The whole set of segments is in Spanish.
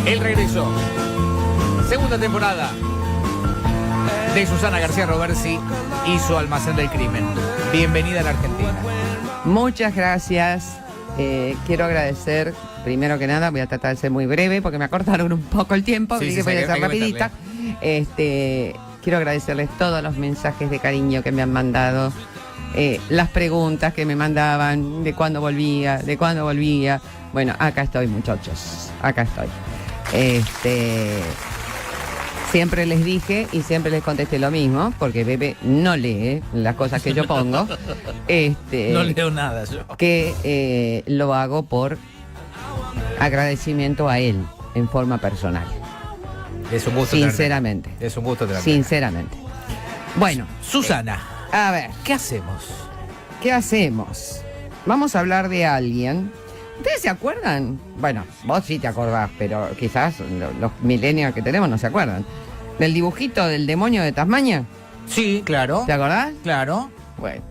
El regreso. Segunda temporada de Susana García Roversi y su Almacén del Crimen. Bienvenida a la Argentina. Muchas gracias. Quiero agradecer, primero que nada, voy a tratar de ser muy breve porque me acortaron un poco el tiempo, así que voy a ser rapidita. Quiero agradecerles todos los mensajes de cariño que me han mandado, las preguntas que me mandaban, de cuándo volvía. Bueno, acá estoy, muchachos, acá estoy. Siempre les dije y siempre les contesté lo mismo, porque Bebe no lee las cosas que yo pongo. No leo nada yo. Que lo hago por agradecimiento a él, en forma personal. Es un gusto. Sinceramente. Es un gusto tenerla. Sinceramente. Bueno. Susana. A ver. ¿Qué hacemos? ¿Qué hacemos? Vamos a hablar de alguien. ¿Ustedes se acuerdan? Bueno, vos sí te acordás, pero quizás los millennials que tenemos no se acuerdan. ¿Del dibujito del demonio de Tasmania? Sí, claro. ¿Te acordás? Claro. Bueno,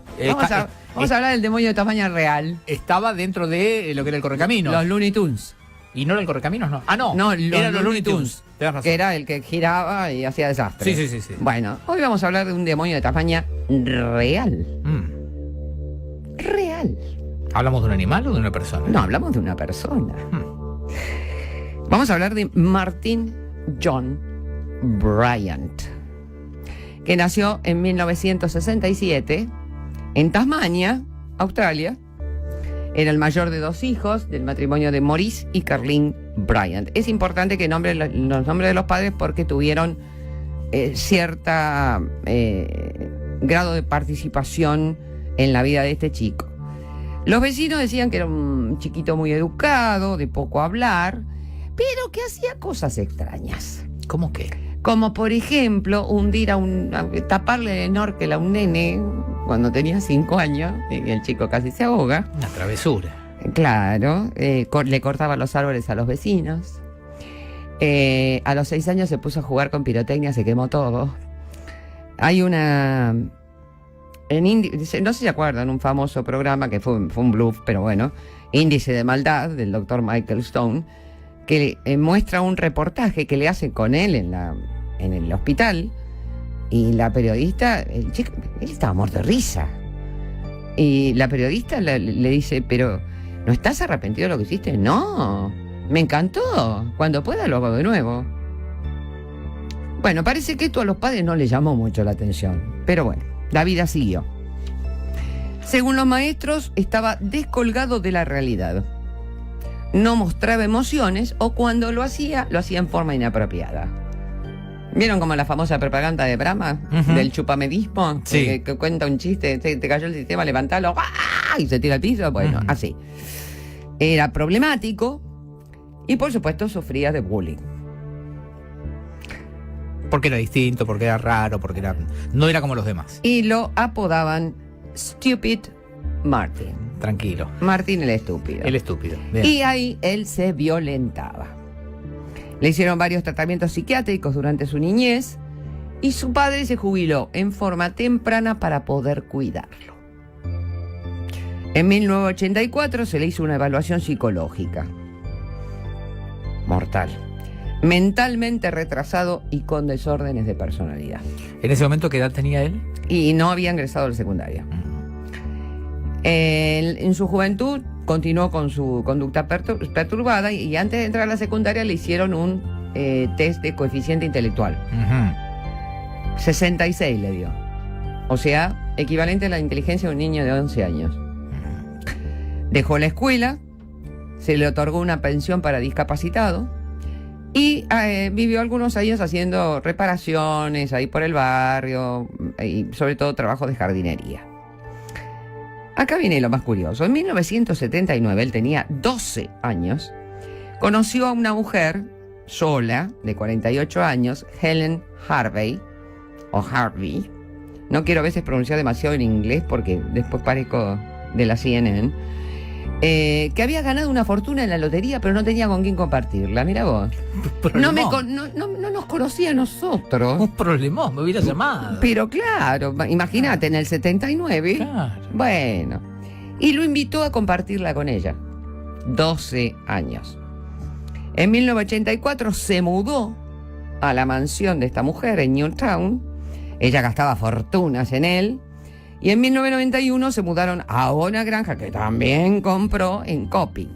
vamos a hablar del demonio de Tasmania real. Estaba dentro de lo que era el Correcaminos. Los Looney Tunes. ¿Y no era el Correcaminos? No. Ah, no. No, eran los Looney Tunes. Tenés razón. Que era el que giraba y hacía desastre. Sí. Bueno, hoy vamos a hablar de un demonio de Tasmania real. Real. ¿Hablamos de un animal o de una persona? No, hablamos de una persona. Vamos a hablar de Martin John Bryant, que nació en 1967 en Tasmania, Australia. Era el mayor de 2 hijos del matrimonio de Maurice y Carleen Bryant. Es importante que nombre los nombres de los padres porque tuvieron cierta grado de participación en la vida de este chico. Los vecinos decían que era un chiquito muy educado, de poco hablar, pero que hacía cosas extrañas. ¿Cómo qué? Como por ejemplo, hundir a taparle el snorkel a un nene cuando tenía 5 años, y el chico casi se ahoga. Una travesura. Claro, le cortaba los árboles a los vecinos. A los 6 años se puso a jugar con pirotecnia, se quemó todo. Hay una... no sé si se acuerdan, un famoso programa que fue un bluff, pero bueno, Índice de Maldad, del doctor Michael Stone, que muestra un reportaje que le hacen con él en el hospital, y la periodista, el chico, él estaba muerto de risa, y la periodista le dice, pero ¿no estás arrepentido de lo que hiciste? No, me encantó, cuando pueda lo hago de nuevo. Bueno, parece que esto a los padres no les llamó mucho la atención, pero bueno, la vida siguió. Según los maestros, estaba descolgado de la realidad. No mostraba emociones, o cuando lo hacía en forma inapropiada. ¿Vieron como la famosa propaganda de Brahma? Del chupamedismo. Sí. Que cuenta un chiste, te cayó el sistema, levantalo, ¡ah! Y se tira al piso. Bueno, así. Era problemático y, por supuesto, sufría de bullying. Porque era distinto, porque era raro, porque no era como los demás. Y lo apodaban Stupid Martin. Tranquilo. Martin el estúpido. El estúpido. Bien. Y ahí él se violentaba. Le hicieron varios tratamientos psiquiátricos durante su niñez y su padre se jubiló en forma temprana para poder cuidarlo. En 1984 se le hizo una evaluación psicológica. Mortal. Mentalmente retrasado y con desórdenes de personalidad. ¿En ese momento qué edad tenía él? Y no había ingresado a la secundaria. En su juventud continuó con su conducta perturbada y antes de entrar a la secundaria le hicieron un test de coeficiente intelectual. 66 le dio. O sea, equivalente a la inteligencia de un niño de 11 años. Dejó la escuela, se le otorgó una pensión para discapacitado y vivió algunos años haciendo reparaciones ahí por el barrio y sobre todo trabajo de jardinería. Acá viene lo más curioso. En 1979, él tenía 12 años, conoció a una mujer sola, de 48 años, Helen Harvey, o Harvey. No quiero a veces pronunciar demasiado en inglés porque después parezco de la CNN. Que había ganado una fortuna en la lotería, pero no tenía con quién compartirla. Mira vos. No nos conocía a nosotros. Un problemón, me hubiera llamado. Pero claro, imagínate, en el 79. Claro. Bueno. Y lo invitó a compartirla con ella. 12 años. En 1984 se mudó a la mansión de esta mujer en Newtown. Ella gastaba fortunas en él. Y en 1991 se mudaron a una granja que también compró en Coping.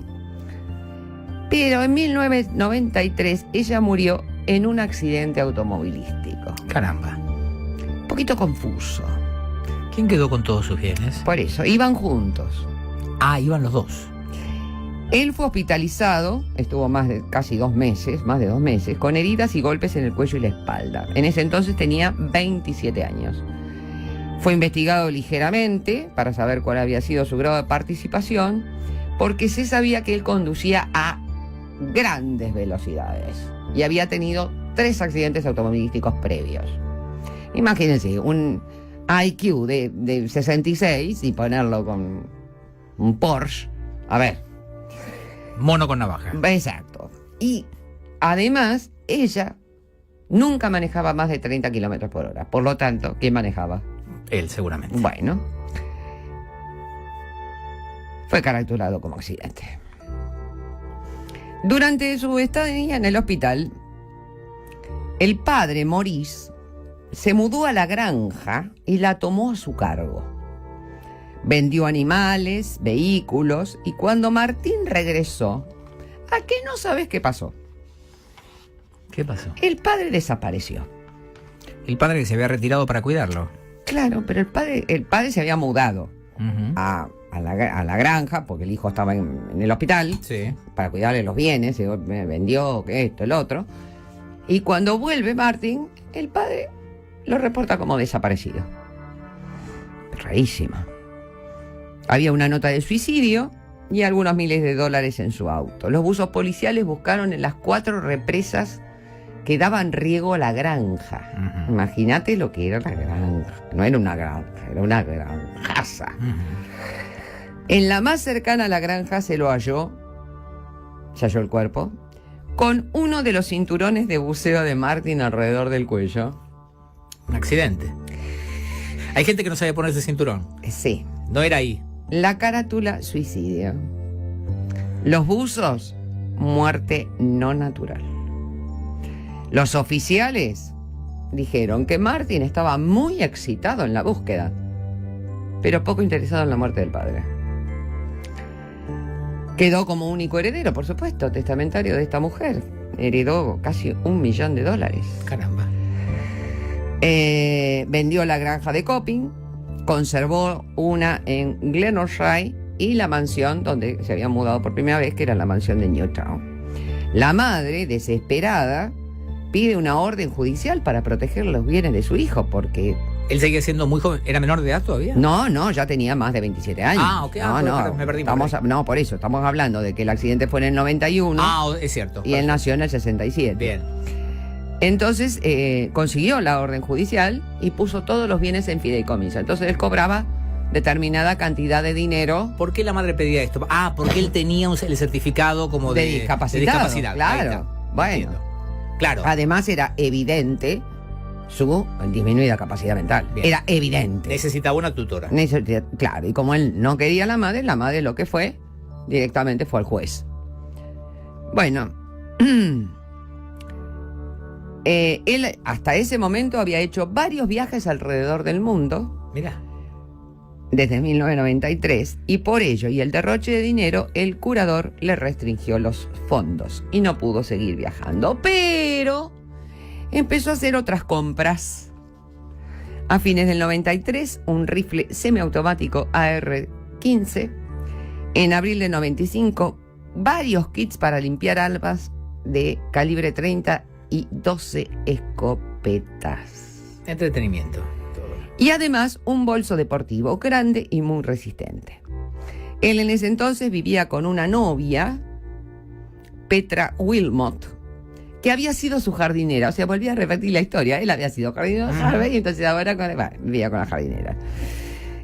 Pero en 1993 ella murió en un accidente automovilístico. Caramba. Un poquito confuso. ¿Quién quedó con todos sus bienes? Por eso, iban juntos. Ah, iban los dos. Él fue hospitalizado, estuvo casi 2 meses, más de 2 meses, con heridas y golpes en el cuello y la espalda. En ese entonces tenía 27 años. Fue investigado ligeramente para saber cuál había sido su grado de participación, porque se sabía que él conducía a grandes velocidades y había tenido 3 accidentes automovilísticos previos. Imagínense, un IQ de 66 y ponerlo con un Porsche. A ver. Mono con navaja. Exacto. Y además, ella nunca manejaba más de 30 kilómetros por hora. Por lo tanto, ¿quién manejaba? Él, seguramente. Bueno. Fue caracterizado como accidente. Durante su estadía en el hospital, el padre Maurice se mudó a la granja y la tomó a su cargo. Vendió animales, vehículos, y cuando Martín regresó, ¿a qué no sabes qué pasó? ¿Qué pasó? El padre desapareció. El padre que se había retirado para cuidarlo. Claro, pero el padre se había mudado Uh-huh. a la granja, porque el hijo estaba en el hospital, Sí. para cuidarle los bienes, y me vendió esto, el otro. Y cuando vuelve Martín, el padre lo reporta como desaparecido. Rarísimo. Había una nota de suicidio y algunos miles de dólares en su auto. Los buzos policiales buscaron en las 4 represas que daban riego a la granja. Uh-huh. Imagínate lo que era la granja. No era una granja, era una granjaza. Uh-huh. En la más cercana a la granja se halló el cuerpo, con uno de los cinturones de buceo de Martin alrededor del cuello. Un accidente. Hay gente que no sabe ponerse cinturón. Sí. No era ahí. La carátula, suicidio. Los buzos, muerte no natural. Los oficiales dijeron que Martin estaba muy excitado en la búsqueda, pero poco interesado en la muerte del padre. Quedó como único heredero, por supuesto, testamentario de esta mujer. Heredó casi $1 millón. Caramba. Vendió la granja de Coping, conservó una en Glenorchy y la mansión donde se había mudado por primera vez, que era la mansión de Newtown. La madre, desesperada, pide una orden judicial para proteger los bienes de su hijo, porque... ¿Él seguía siendo muy joven? ¿Era menor de edad todavía? No, ya tenía más de 27 años. Ah, ok. Me perdí. No, por eso, estamos hablando de que el accidente fue en el 91. Ah, es cierto. Y él nació en el 67. Bien. Entonces consiguió la orden judicial y puso todos los bienes en fideicomiso. Entonces él cobraba determinada cantidad de dinero. ¿Por qué la madre pedía esto? Ah, porque él tenía el certificado como de discapacidad. Claro. Bueno. Entiendo. Claro. Además era evidente su disminuida capacidad mental. Bien. Era evidente. Necesitaba una tutora. Claro, y como él no quería a la madre lo que fue, directamente fue al juez. Bueno, él hasta ese momento había hecho varios viajes alrededor del mundo. Mira. Desde 1993, y por ello y el derroche de dinero, el curador le restringió los fondos y no pudo seguir viajando. Pero empezó a hacer otras compras. A fines del 93, un rifle semiautomático AR-15. En abril del 95, varios kits para limpiar armas de calibre 30 y 12 escopetas. Entretenimiento. Y además un bolso deportivo grande y muy resistente. Él en ese entonces vivía con una novia, Petra Wilmot, que había sido su jardinera. O sea, volví a repetir la historia. Él había sido jardinero, y entonces ahora vivía con la jardinera.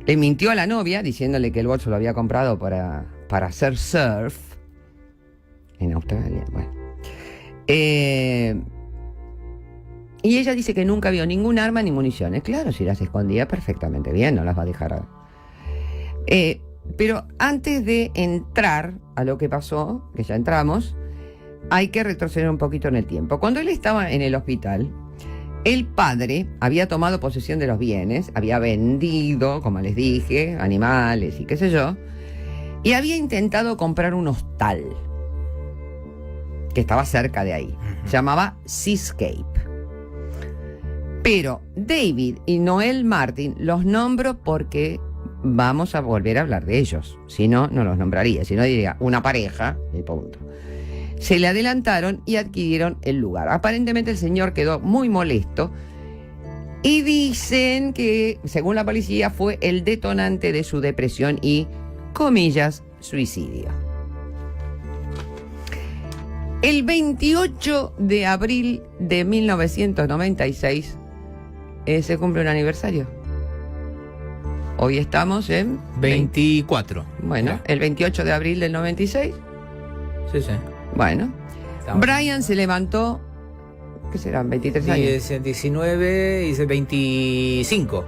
Le mintió a la novia diciéndole que el bolso lo había comprado para hacer surf en Australia. Bueno. Y ella dice que nunca vio ningún arma ni municiones. Claro, si las escondía perfectamente bien, no las va a dejar. Pero antes de entrar a lo que pasó, que ya entramos, hay que retroceder un poquito en el tiempo. Cuando él estaba en el hospital, el padre había tomado posesión de los bienes, había vendido, como les dije, animales y qué sé yo, y había intentado comprar un hostal que estaba cerca de ahí. Se llamaba Seascape. Pero David y Noel Martin los nombro porque vamos a volver a hablar de ellos. Si no, no los nombraría. Si no, diría una pareja y punto. Se le adelantaron y adquirieron el lugar. Aparentemente el señor quedó muy molesto y dicen que, según la policía, fue el detonante de su depresión y, comillas, suicidio. El 28 de abril de 1996 se cumple un aniversario. Hoy estamos en 24. Bueno, el 28 de abril del 96. Sí, sí. Bueno, Estamos. Brian se levantó, ¿qué serán? 23 años. 19 y 25.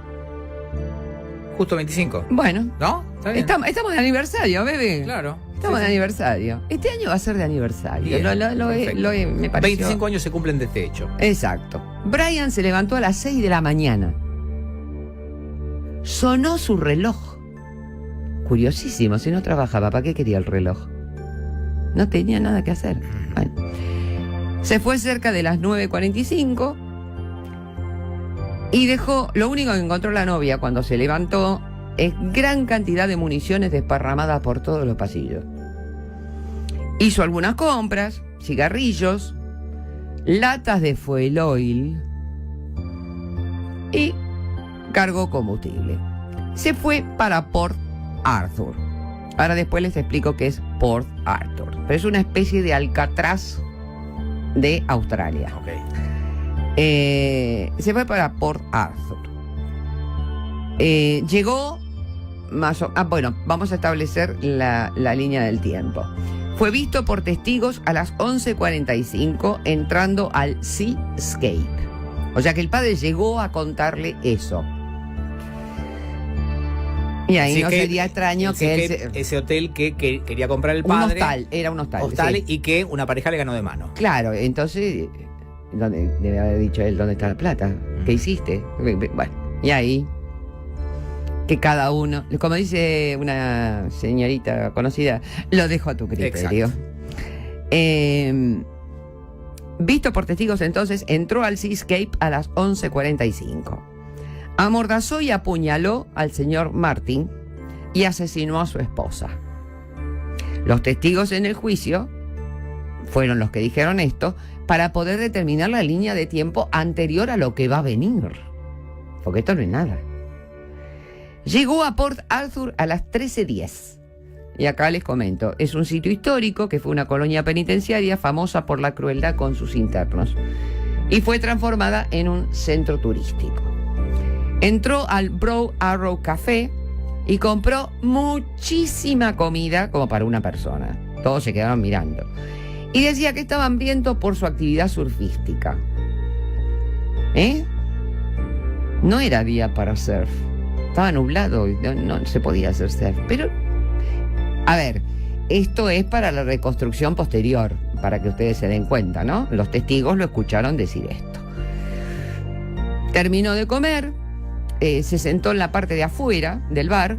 Justo 25. Bueno, ¿No? ¿Está bien? estamos de aniversario, bebé. Claro. Estamos Sí, de sí. aniversario. Este año va a ser de aniversario. Bien, perfecto. Me pareció. 25 años se cumplen de este hecho. Exacto. Brian se levantó a las 6 de la mañana. Sonó su reloj. Curiosísimo, si no trabajaba, ¿para qué quería el reloj? No tenía nada que hacer. Bueno. Se fue cerca de las 9:45 y dejó, lo único que encontró la novia cuando se levantó es gran cantidad de municiones desparramadas por todos los pasillos. Hizo algunas compras, cigarrillos, latas de fuel oil y cargó combustible. Se fue para Port Arthur. Ahora después les explico qué es Port Arthur. Pero es una especie de Alcatraz de Australia. Ok. Se fue para Port Arthur. Llegó más o... bueno, vamos a establecer la línea del tiempo. Fue visto por testigos a las 11:45 entrando al Seascape. O sea que el padre llegó a contarle eso. Y ahí Así no que sería extraño que él ese hotel que quería comprar el un padre. hostal, era un hostal. Hostal, Sí. y que una pareja le ganó de mano. Claro, entonces, ¿dónde debe haber dicho él dónde está la plata? ¿Qué hiciste? Bueno, y ahí, que cada uno, como dice una señorita conocida, lo dejo a tu criterio. Visto por testigos entonces, entró al Seascape a las 11:45. Amordazó y apuñaló al señor Martin y asesinó a su esposa. Los testigos en el juicio fueron los que dijeron esto para poder determinar la línea de tiempo anterior a lo que va a venir. Porque esto no es nada. Llegó a Port Arthur a las 13:10. Y acá les comento, es un sitio histórico que fue una colonia penitenciaria famosa por la crueldad con sus internos. Y fue transformada en un centro turístico. Entró al Broad Arrow Café y compró muchísima comida como para una persona. Todos se quedaron mirando. Y decía que estaba hambriento por su actividad surfística. No era día para surf. Estaba nublado y no se podía hacer surf. Pero, a ver, esto es para la reconstrucción posterior, para que ustedes se den cuenta, ¿no? Los testigos lo escucharon decir esto. Terminó de comer, se sentó en la parte de afuera del bar,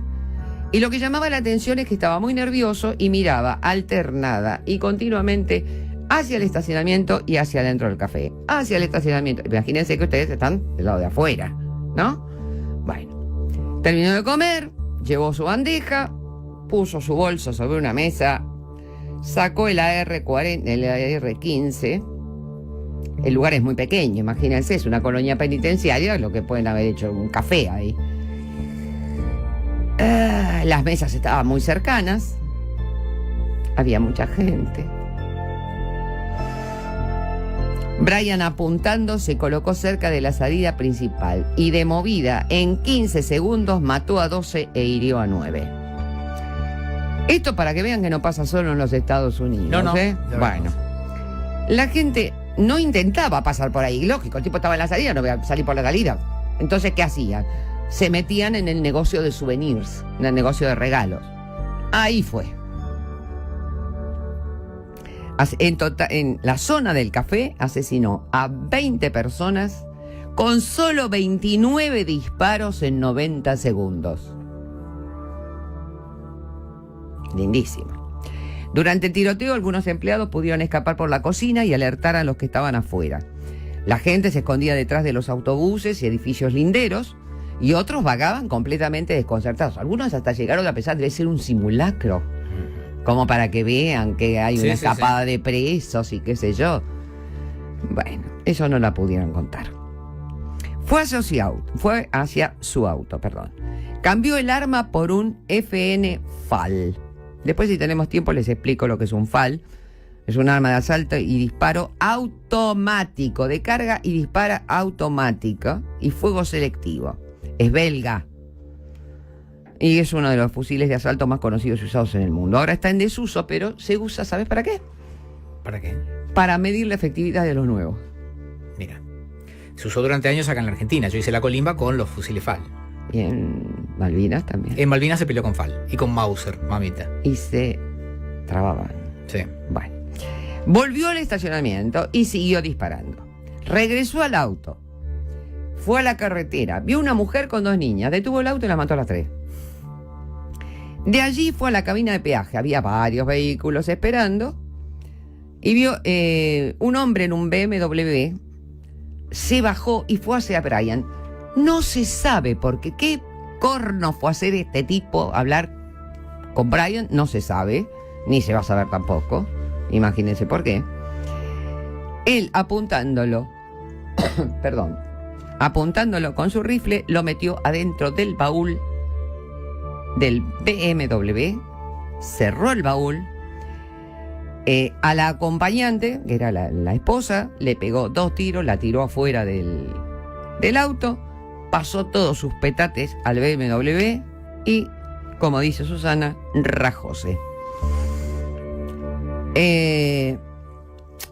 y lo que llamaba la atención es que estaba muy nervioso y miraba alternada y continuamente hacia el estacionamiento y hacia adentro del café. Hacia el estacionamiento. Imagínense que ustedes están del lado de afuera, ¿no? Bueno, terminó de comer, llevó su bandeja, puso su bolso sobre una mesa, sacó el AR-40, el AR-15. El lugar es muy pequeño, imagínense, es una colonia penitenciaria, lo que pueden haber hecho un café ahí. Las mesas estaban muy cercanas, había mucha gente. Brian, apuntando, se colocó cerca de la salida principal y de movida en 15 segundos mató a 12 e hirió a 9. Esto para que vean que no pasa solo en los Estados Unidos. No. Bueno, la gente no intentaba pasar por ahí. Lógico, el tipo estaba en la salida, no voy a salir por la salida. Entonces, ¿qué hacían? Se metían en el negocio de souvenirs, en el negocio de regalos. Ahí fue. En la zona del café asesinó a 20 personas con solo 29 disparos en 90 segundos. Lindísimo. Durante el tiroteo, algunos empleados pudieron escapar por la cocina y alertar a los que estaban afuera. La gente se escondía detrás de los autobuses y edificios linderos, y otros vagaban completamente desconcertados. Algunos hasta llegaron a pensar que debe ser un simulacro, como para que vean que hay una escapada de presos y qué sé yo. Bueno, eso no la pudieron contar. Fue hacia su auto. Cambió el arma por un FN FAL. Después, si tenemos tiempo, les explico lo que es un FAL. Es un arma de asalto y disparo automático, de carga y dispara automática y fuego selectivo. Es belga. Y es uno de los fusiles de asalto más conocidos y usados en el mundo. Ahora está en desuso, pero se usa, ¿sabes para qué? ¿Para qué? Para medir la efectividad de los nuevos. Mira, se usó durante años acá en la Argentina. Yo hice la colimba con los fusiles FAL. Y en Malvinas también. En Malvinas se peleó con FAL y con Mauser, mamita. Y se trababan. Sí. Bueno. Volvió al estacionamiento y siguió disparando. Regresó al auto. Fue a la carretera. Vio una mujer con 2 niñas. Detuvo el auto y la mató a las 3. De allí fue a la cabina de peaje. Había varios vehículos esperando. Y vio un hombre en un BMW. Se bajó y fue hacia Brian. No se sabe por qué. ¿Qué corno fue a hacer este tipo? Hablar con Brian, no se sabe. Ni se va a saber tampoco. Imagínense por qué. Él apuntándolo, apuntándolo con su rifle, lo metió adentro del baúl del BMW, cerró el baúl, a la acompañante, que era la esposa, le pegó 2 tiros, la tiró afuera del auto, pasó todos sus petates al BMW y, como dice Susana, rajóse.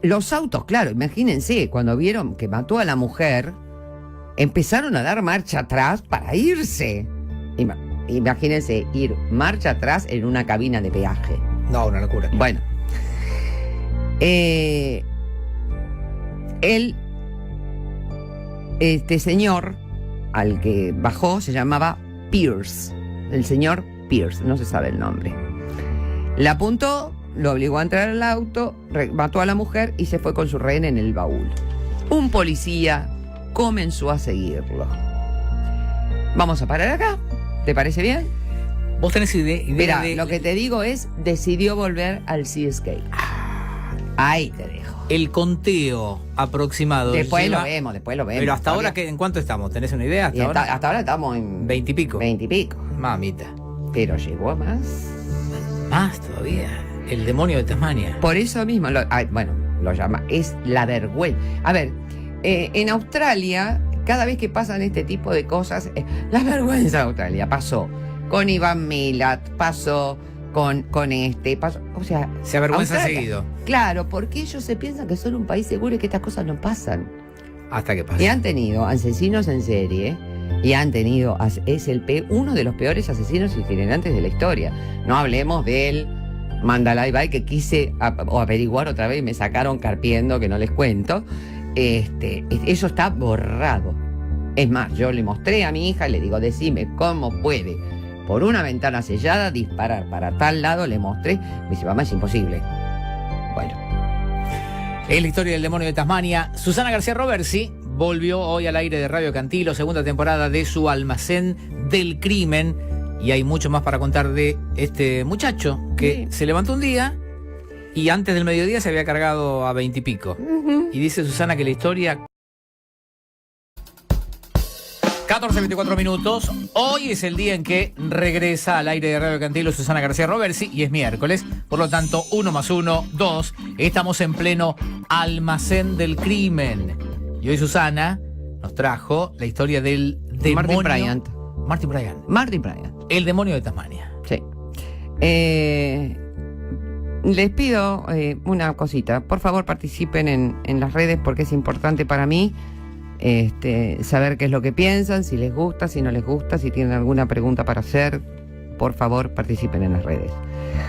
Los autos, claro, imagínense, cuando vieron que mató a la mujer, empezaron a dar marcha atrás para irse. Imagínense ir marcha atrás en una cabina de peaje. No, una locura. Bueno. Este señor al que bajó se llamaba Pierce. El señor Pierce, no se sabe el nombre. Le apuntó, lo obligó a entrar al auto, mató a la mujer y se fue con su rehén en el baúl. Un policía comenzó a seguirlo. Vamos a parar acá. ¿Te parece bien? ¿Vos tenés idea Mira, de...? lo que te digo es, decidió volver al CSK. Ahí te dejo. El conteo aproximado. Después lo vemos. Pero hasta ahora, ¿en cuánto estamos? ¿Tenés una idea? Hasta ahora estamos en... 20 y pico. 20 y pico. Mamita. Pero llegó a más. Más todavía. El demonio de Tasmania. Por eso mismo, lo llama, es la vergüenza. A ver, en Australia, cada vez que pasan este tipo de cosas, la vergüenza de Australia pasó con Iván Milat, pasó con pasó, o sea... Se avergüenza Australia, seguido. Claro, porque ellos se piensan que son un país seguro y que estas cosas no pasan. Hasta que pasa. Y han tenido asesinos en serie, y han tenido, uno de los peores asesinos itinerantes de la historia. No hablemos del Mandalay Bay, que quise averiguar otra vez y me sacaron carpiendo, que no les cuento. Eso está borrado. Es más, yo le mostré a mi hija, le digo, decime cómo puede, por una ventana sellada, disparar para tal lado. Le mostré, me dice, mamá, es imposible. Bueno. Es la historia del demonio de Tasmania. Susana García Roversi volvió hoy al aire de Radio Cantilo, segunda temporada de su Almacén del Crimen. Y hay mucho más para contar de este muchacho que se levantó un día y antes del mediodía se había cargado a 20 y pico. Y dice Susana que la historia... 14:24 minutos. Hoy es el día en que regresa al aire de Radio Cantilo Susana García Roversi y es miércoles. Por lo tanto, 1 más 1, 2. Estamos en pleno Almacén del Crimen. Y hoy Susana nos trajo la historia del demonio... Martin Bryant. El demonio de Tasmania. Sí. Les pido una cosita. Por favor, participen en las redes porque es importante para mí saber qué es lo que piensan, si les gusta, si no les gusta, si tienen alguna pregunta para hacer. Por favor, participen en las redes.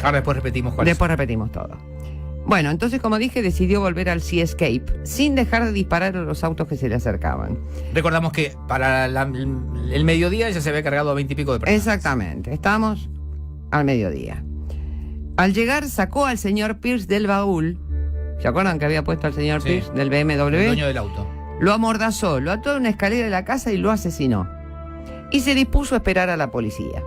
Ahora después repetimos cuál. Después repetimos todo. Bueno, entonces, como dije, decidió volver al Sea Escape sin dejar de disparar a los autos que se le acercaban. Recordamos que para el mediodía ya se había cargado a 20 y pico de personas. Exactamente, estamos al mediodía. Al llegar, sacó al señor Pierce del baúl. ¿Se acuerdan que había puesto al señor Sí, Pierce del BMW? el dueño del auto. Lo amordazó, lo ató a una escalera de la casa y lo asesinó. Y se dispuso a esperar a la policía.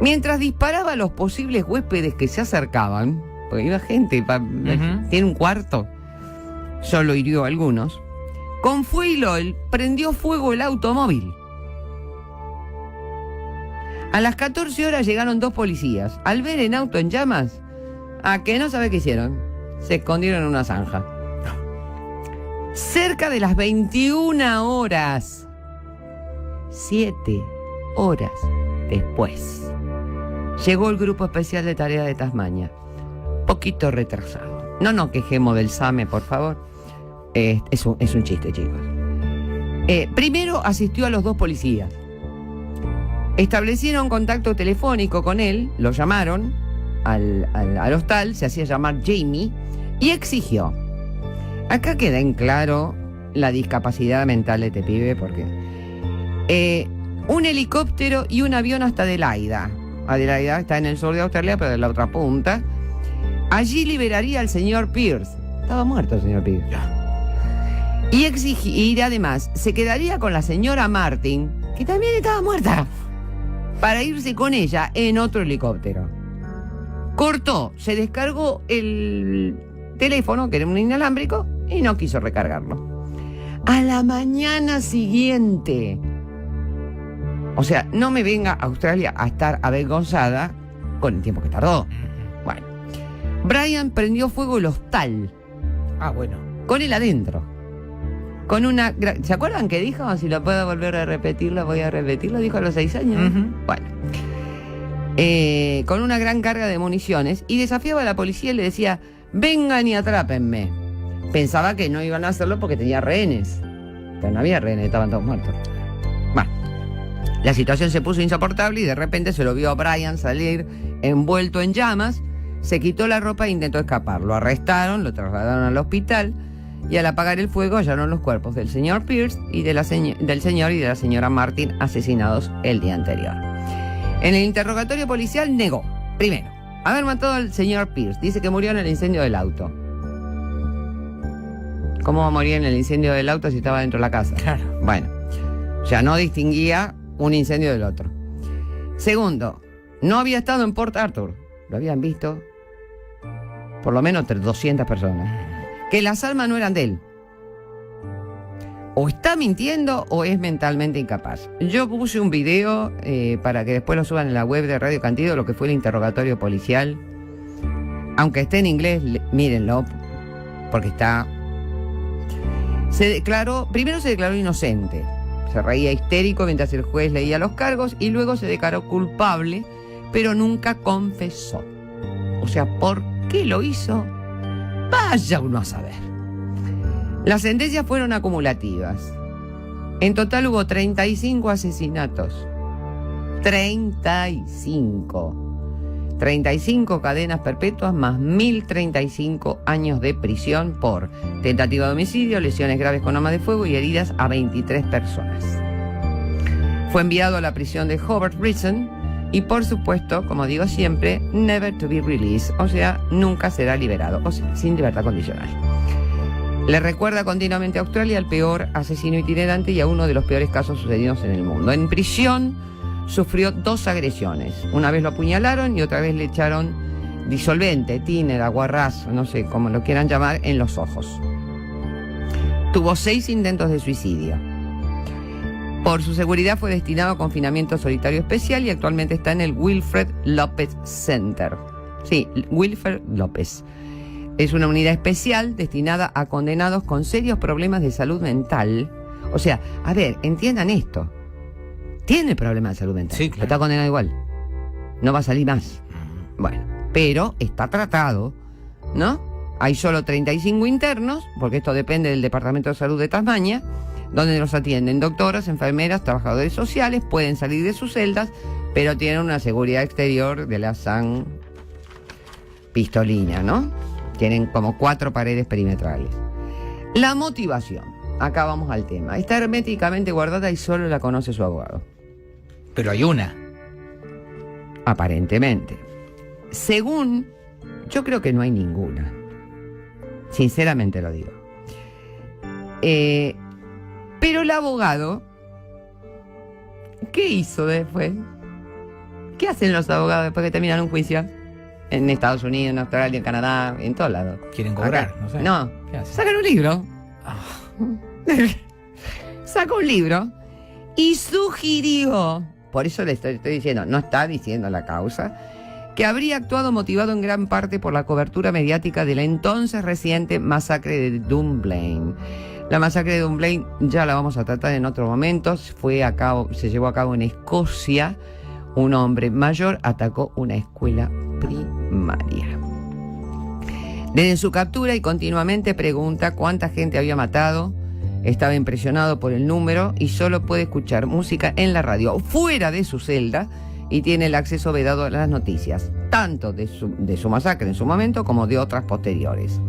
Mientras disparaba a los posibles huéspedes que se acercaban, porque iba gente, tiene un cuarto, solo hirió a algunos, con fuilol prendió fuego el automóvil. A las 14 horas llegaron 2 policías. Al ver el auto en llamas, ¿a qué no sabe qué hicieron? Se escondieron en una zanja. Cerca de las 21 horas, 7 horas después, llegó el Grupo Especial de Tarea de Tasmania. Poquito retrasado. No nos quejemos del SAME, por favor. Es un chiste, chicos. Primero asistió a los 2 policías. Establecieron contacto telefónico con él, lo llamaron al hostal, se hacía llamar Jamie, y exigió. Acá queda en claro la discapacidad mental de este pibe, porque un helicóptero y un avión hasta Adelaida. Adelaida está en el sur de Australia, pero de la otra punta. Allí liberaría al señor Pierce. Estaba muerto el señor Pierce. Y además se quedaría con la señora Martin, que también estaba muerta, para irse con ella en otro helicóptero. Cortó, se descargó el teléfono, que era un inalámbrico, y no quiso recargarlo. A la mañana siguiente, o sea, no me venga a Australia a estar avergonzada con el tiempo que tardó. Bueno, Brian prendió fuego el hostal. Ah, bueno. Con él adentro. Con una... ¿Se acuerdan que dijo? Si lo puedo volver a repetirlo, voy a repetirlo. Dijo a los 6 años. Bueno. Con una gran carga de municiones. Y desafiaba a la policía y le decía: vengan y atrápenme. Pensaba que no iban a hacerlo porque tenía rehenes. Pero no había rehenes, estaban todos muertos. Bueno. La situación se puso insoportable y de repente se lo vio a Brian salir envuelto en llamas. Se quitó la ropa e intentó escapar. Lo arrestaron, lo trasladaron al hospital. Y al apagar el fuego hallaron los cuerpos del señor Pierce y del señor y de la señora Martin, asesinados el día anterior. En el interrogatorio policial negó, primero, haber matado al señor Pierce. Dice que murió en el incendio del auto. ¿Cómo va a morir en el incendio del auto si estaba dentro de la casa? Claro. Bueno, ya no distinguía un incendio del otro. Segundo, no había estado en Port Arthur. Lo habían visto por lo menos 200 personas. Que las armas no eran de él. O está mintiendo o es mentalmente incapaz. Yo puse un video para que después lo suban en la web de Radio Cantido, lo que fue el interrogatorio policial. Aunque esté en inglés, mírenlo, porque está... Primero se declaró inocente. Se reía histérico mientras el juez leía los cargos y luego se declaró culpable, pero nunca confesó. O sea, ¿por qué lo hizo? Vaya uno a saber. Las sentencias fueron acumulativas. En total hubo 35 asesinatos. 35. 35 cadenas perpetuas más 1.035 años de prisión por tentativa de homicidio, lesiones graves con arma de fuego y heridas a 23 personas. Fue enviado a la prisión de Hobart Prison y, por supuesto, como digo siempre, never to be released, o sea, nunca será liberado, o sea, sin libertad condicional. Le recuerda continuamente a Australia al peor asesino itinerante y a uno de los peores casos sucedidos en el mundo. En prisión sufrió 2 agresiones. Una vez lo apuñalaron y otra vez le echaron disolvente, tiner, aguarrás, no sé cómo lo quieran llamar, en los ojos. Tuvo 6 intentos de suicidio. Por su seguridad fue destinado a confinamiento solitario especial y actualmente está en el Wilfred Lopez Center. Sí, Wilfred Lopez. Es una unidad especial destinada a condenados con serios problemas de salud mental. O sea, a ver, entiendan esto. Tiene problemas de salud mental. Sí, claro. Pero está condenado igual. No va a salir más. Bueno, pero está tratado, ¿no? Hay solo 35 internos, porque esto depende del Departamento de Salud de Tasmania, donde los atienden doctoras, enfermeras, trabajadores sociales, pueden salir de sus celdas, pero tienen una seguridad exterior de la San Pistolina, ¿no? Tienen como 4 paredes perimetrales. La motivación, acá vamos al tema, está herméticamente guardada y solo la conoce su abogado. Pero hay una. Aparentemente. Según, yo creo que no hay ninguna. Sinceramente lo digo. Pero el abogado, ¿qué hizo después? ¿Qué hacen los abogados después que terminan un juicio? En Estados Unidos, en Australia, en Canadá, en todos lados. Quieren cobrar, Acá. no sé. No, ¿Qué hacen? sacan un libro. Ah, Sacó un libro y sugirió, por eso le estoy diciendo, no está diciendo la causa, que habría actuado motivado en gran parte por la cobertura mediática de la entonces reciente masacre de Dunblane. La masacre de Dunblane ya la vamos a tratar en otro momento. Se llevó a cabo en Escocia. Un hombre mayor atacó una escuela primaria. Desde su captura y continuamente pregunta cuánta gente había matado. Estaba impresionado por el número y solo puede escuchar música en la radio fuera de su celda y tiene el acceso vedado a las noticias, tanto de su masacre en su momento como de otras posteriores.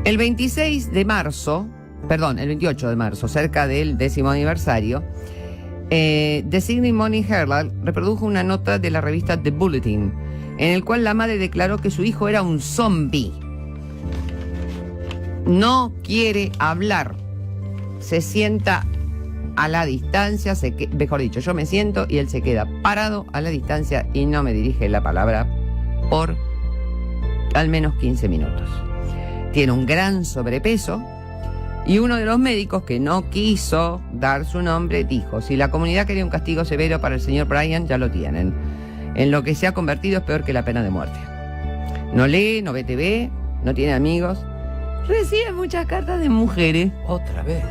El 28 de marzo, cerca del 10º aniversario, The Sydney Morning Herald reprodujo una nota de la revista The Bulletin, en el cual la madre declaró que su hijo era un zombie. No quiere hablar. Se sienta a la distancia, mejor dicho, yo me siento y él se queda parado a la distancia y no me dirige la palabra por al menos 15 minutos. Tiene un gran sobrepeso y uno de los médicos, que no quiso dar su nombre, dijo: si la comunidad quería un castigo severo para el señor Bryan, ya lo tienen. En lo que se ha convertido es peor que la pena de muerte. No lee, no ve TV, no tiene amigos, recibe muchas cartas de mujeres, otra vez.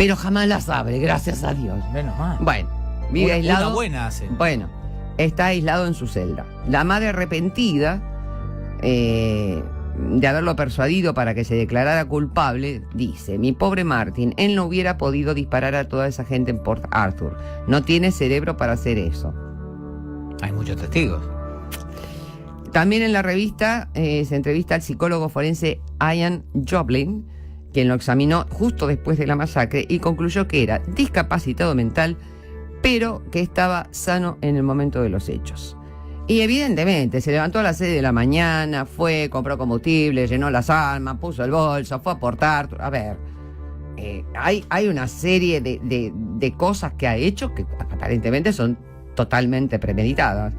pero jamás las abre, gracias a Dios. Menos mal. Bueno, vive aislado. Una buena hace. Bueno, está aislado en su celda. La madre, arrepentida de haberlo persuadido para que se declarara culpable, dice: mi pobre Martin, él no hubiera podido disparar a toda esa gente en Port Arthur. No tiene cerebro para hacer eso. Hay muchos testigos. También en la revista se entrevista al psicólogo forense Ian Joblin, quien lo examinó justo después de la masacre y concluyó que era discapacitado mental, pero que estaba sano en el momento de los hechos. Y evidentemente se levantó a las 6 de la mañana, fue, compró combustible, llenó las armas, puso el bolso, fue a portar. A ver, hay una serie de cosas que ha hecho que aparentemente son totalmente premeditadas.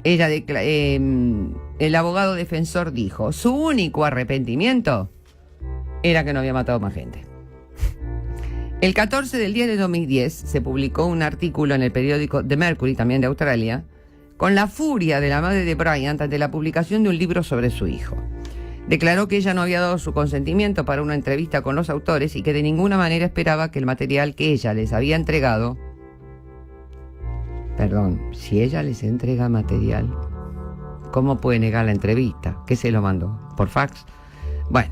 El abogado defensor dijo: su único arrepentimiento era que no había matado más gente. El 14 del 10 de 2010 se publicó un artículo en el periódico The Mercury, también de Australia, con la furia de la madre de Bryant ante la publicación de un libro sobre su hijo. Declaró que ella no había dado su consentimiento para una entrevista con los autores y que de ninguna manera esperaba que el material que ella les había entregado... Perdón, si ella les entrega material, ¿cómo puede negar la entrevista? ¿Qué se lo mandó? ¿Por fax? Bueno,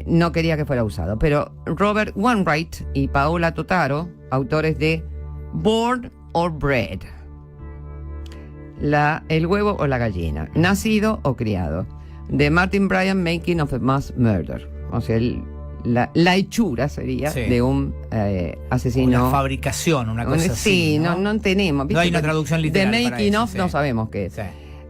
no quería que fuera usado. Pero Robert Wainwright y Paola Totaro, autores de Born or Bred, el huevo o la gallina, nacido o criado, de Martin Bryan, Making of a Mass Murder. O sea, la hechura sería, sí, de un asesino. Una fabricación, una cosa así. Sí, no tenemos. ¿Viste? No hay una traducción literal. De Making para of eso, no sí, sabemos qué es. Sí.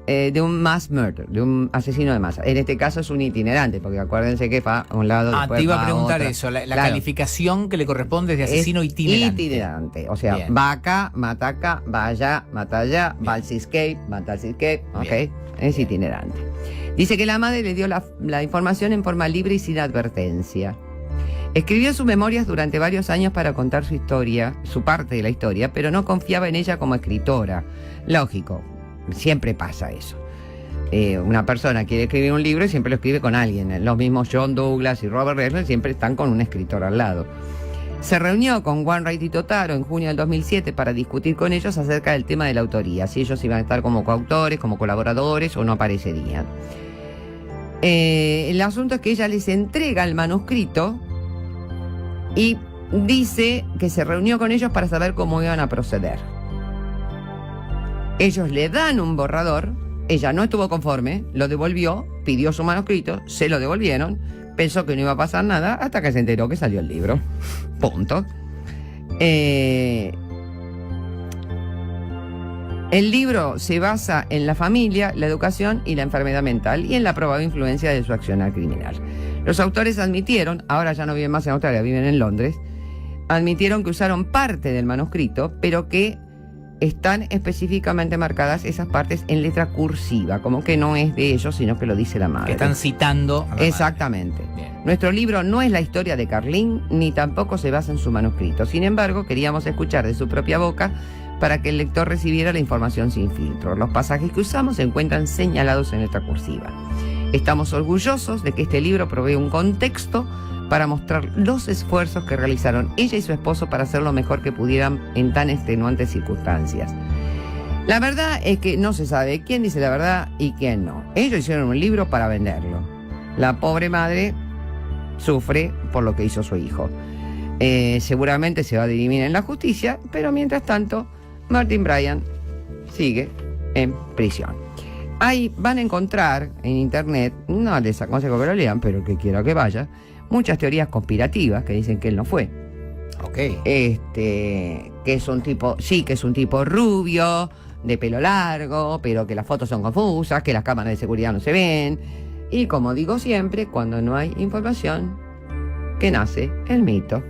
De un mass murder, de un asesino de masa. En este caso es un itinerante, porque acuérdense que va a un lado. Te iba a preguntar otra. Eso, la claro, calificación que le corresponde es de asesino itinerante. Itinerante, o sea, bien, va acá, mata acá, va allá, mata allá, bien, va al Seascape, mata al Seascape, ok, es itinerante. Dice que la madre le dio la información en forma libre y sin advertencia. Escribió sus memorias durante varios años para contar su historia, su parte de la historia, pero no confiaba en ella como escritora. Lógico, siempre pasa eso. Una persona quiere escribir un libro y siempre lo escribe con alguien. Los mismos John Douglas y Robert Redford siempre están con un escritor al lado. Se reunió con Wainwright y Totaro en junio del 2007 para discutir con ellos acerca del tema de la autoría, si ellos iban a estar como coautores, como colaboradores o no aparecerían. El asunto es que ella les entrega el manuscrito y dice que se reunió con ellos para saber cómo iban a proceder. Ellos le dan un borrador ella no estuvo conforme, lo devolvió, pidió su manuscrito, se lo devolvieron, pensó que no iba a pasar nada hasta que se enteró que salió el libro. Punto. El libro se basa en la familia, la educación y la enfermedad mental y en la probable influencia de su accionar criminal. Los autores admitieron, ahora ya no viven más en Australia, viven en Londres, admitieron que usaron parte del manuscrito, pero que están específicamente marcadas esas partes en letra cursiva, como que no es de ellos, sino que lo dice la madre. Que están citando a la Exactamente. madre. Nuestro libro no es la historia de Carlín, ni tampoco se basa en su manuscrito. Sin embargo, queríamos escuchar de su propia boca para que el lector recibiera la información sin filtro. Los pasajes que usamos se encuentran señalados en letra cursiva. Estamos orgullosos de que este libro provee un contexto para mostrar los esfuerzos que realizaron ella y su esposo para hacer lo mejor que pudieran en tan extenuantes circunstancias. La verdad es que no se sabe quién dice la verdad y quién no. Ellos hicieron un libro para venderlo. La pobre madre sufre por lo que hizo su hijo. Seguramente se va a dirimir en la justicia, pero mientras tanto, Martin Bryant sigue en prisión. Ahí van a encontrar en internet, no les aconsejo que lo lean, pero el que quiera que vaya, muchas teorías conspirativas que dicen que él no fue. Ok. Que es un tipo, sí, que es un tipo rubio, de pelo largo, pero que las fotos son confusas, que las cámaras de seguridad no se ven. Y como digo siempre, cuando no hay información, que nace el mito.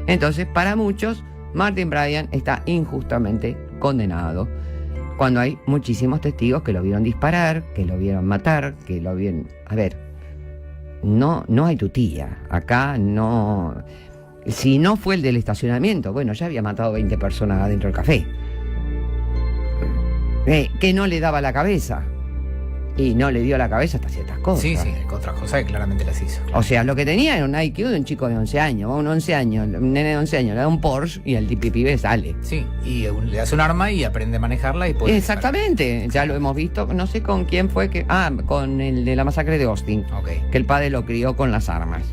Entonces, para muchos, Martin Bryant está injustamente condenado, cuando hay muchísimos testigos que lo vieron disparar, que lo vieron matar, que lo vieron... A ver, no hay tutía. Acá no... Si no fue el del estacionamiento, bueno, ya había matado 20 personas adentro del café. Que no le daba la cabeza. Y no le dio la cabeza hasta ciertas cosas. Sí, otras cosas que claramente las hizo. O sea, lo que tenía era un IQ de un chico de 11 años. Un 11 años, un nene de 11 años, le da un Porsche y el pibe sale. Sí, y le hace un arma y aprende a manejarla y puede... Exactamente, ya lo hemos visto, no sé con quién fue que... con el de la masacre de Austin. Ok. Que el padre lo crió con las armas.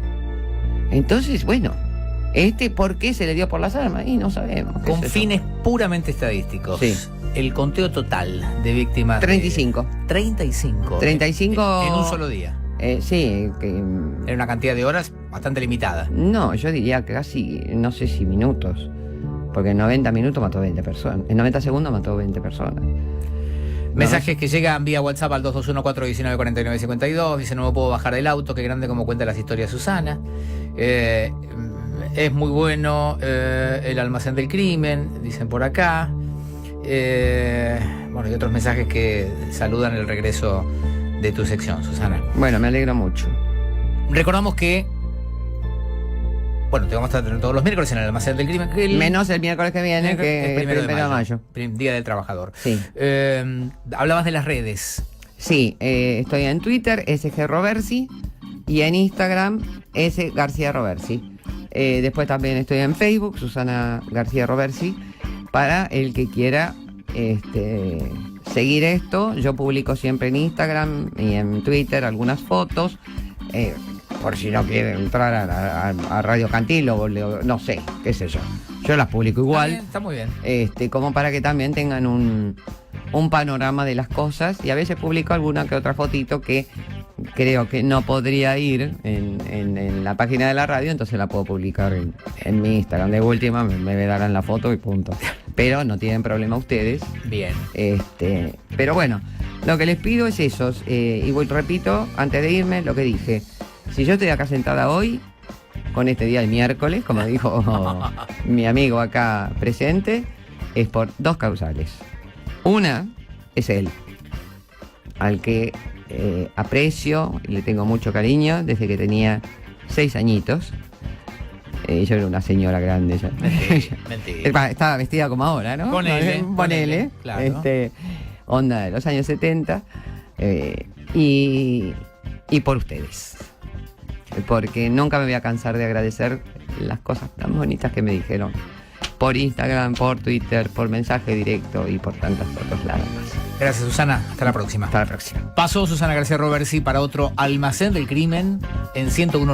Entonces, bueno, ¿por qué se le dio por las armas? Y no sabemos. Con fines puramente estadísticos. Sí. El conteo total de víctimas... 35. 35. 35... En un solo día. Sí. Era una cantidad de horas bastante limitada. No, yo diría que casi, no sé si minutos. Porque en 90 minutos mató 20 personas. En 90 segundos mató 20 personas. Mensajes que llegan vía WhatsApp al 2214194952. Dice: no me puedo bajar del auto, qué grande como cuenta las historias Susana. Es muy bueno el almacén del crimen, dicen por acá. Bueno, y otros mensajes que saludan el regreso de tu sección, Susana. Bueno, me alegro mucho. Recordamos que, bueno, te vamos a tener todos los miércoles en el almacén del crimen. Menos el miércoles que viene, que es el 1 de mayo. Día del Trabajador. Sí. Hablabas de las redes. Sí, estoy en Twitter, SG Roversi, y en Instagram, S García Roversi. Después también estoy en Facebook, Susana García Roversi, para el que quiera seguir esto. Yo publico siempre en Instagram y en Twitter algunas fotos, por si no quieren entrar a Radio Cantil o no sé, qué sé yo. Yo las publico igual. Está muy bien. Como para que también tengan un panorama de las cosas, y a veces publico alguna que otra fotito que creo que no podría ir en la página de la radio, entonces la puedo publicar en mi Instagram. De última me darán la foto y punto. Pero no tienen problema ustedes. Bien. Pero bueno, lo que les pido es eso. Repito, antes de irme, lo que dije. Si yo estoy acá sentada hoy, con este día del miércoles, como dijo mi amigo acá presente, es por dos causales. Una es él, al que aprecio y le tengo mucho cariño desde que tenía 6 añitos. Yo era una señora grande ya. Mentira. Estaba vestida como ahora, ¿no? Ponele. Claro. Onda de los años 70. Y por ustedes. Porque nunca me voy a cansar de agradecer las cosas tan bonitas que me dijeron. Por Instagram, por Twitter, por mensaje directo y por tantos otros lados más. Gracias, Susana. Hasta la próxima. Hasta la próxima. Pasó Susana García Roversi para otro Almacén del Crimen en 101.